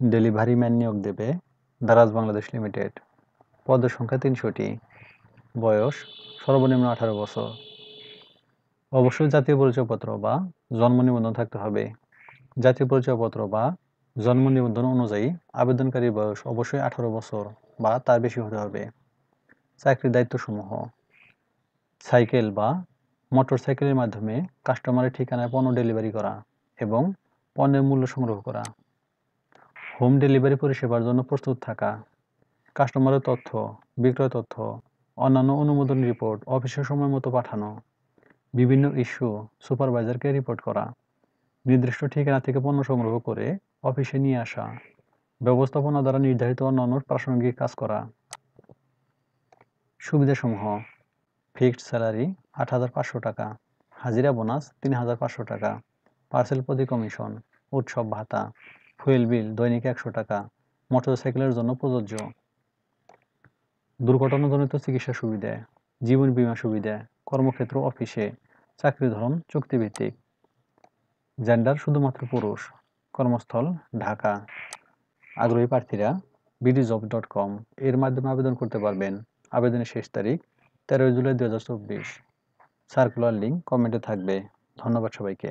Delivery man নিয়োগ দেবে Daraz Bangladesh limited. পদের সংখ্যা ৩০০টি। বয়স সর্বনিম্ন ১৮ বছর। অবশ্যই জাতীয় পরিচয়পত্র বা জন্ম নিবন্ধন থাকতে হবে। জাতীয় পরিচয়পত্র বা জন্ম নিবন্ধন অনুযায়ী আবেদনকারীর বয়স অবশ্যই ১৮ বছর বা তার বেশি হতে হবে। চাকরির দায়িত্বসমূহ: সাইকেল বা মোটরসাইকেলের মাধ্যমে কাস্টমারের ঠিকানায় পণ্য ডেলিভারি করা এবং পণ্যের মূল্য সংগ্রহ করা। হোম ডেলিভারি পরিষেবার জন্য প্রস্তুত থাকা। কাস্টমারের তথ্য, বিক্রয় তথ্য, অন্যান্য অনুমোদন রিপোর্ট অফিসে সময় মতো পাঠানো। বিভিন্ন ইস্যু সুপারভাইজারকে রিপোর্ট করা। নির্দিষ্ট ঠিকানা থেকে পণ্য সংগ্রহ করে অফিসে নিয়ে আসা। ব্যবস্থাপনা দ্বারা নির্ধারিত অন্যান্য প্রাসঙ্গিক কাজ করা। সুবিধাসমূহ: ফিক্সড স্যালারি ৮৫০০ টাকা, হাজিরা বোনাস ৩৫০০ টাকা, পার্সেল প্রতি কমিশন, উৎসব ভাতা, ফুয়েল বিল দৈনিক ১০০ টাকা, মোটরসাইকেলের জন্য প্রযোজ্য। দুর্ঘটনাজনিত চিকিৎসা সুবিধা, জীবন বীমা সুবিধা, কর্মক্ষেত্র অফিসে, চাকরির ধরন চুক্তিভিত্তিক। জেন্ডার শুধুমাত্র পুরুষ। কর্মস্থল ঢাকা। আগ্রহী প্রার্থীরা bdjob.com এর মাধ্যমে আবেদন করতে পারবেন। আবেদনের শেষ তারিখ ১৩ জুলাই ২০২৪। সার্কুলার লিঙ্ক কমেন্টে থাকবে। ধন্যবাদ সবাইকে।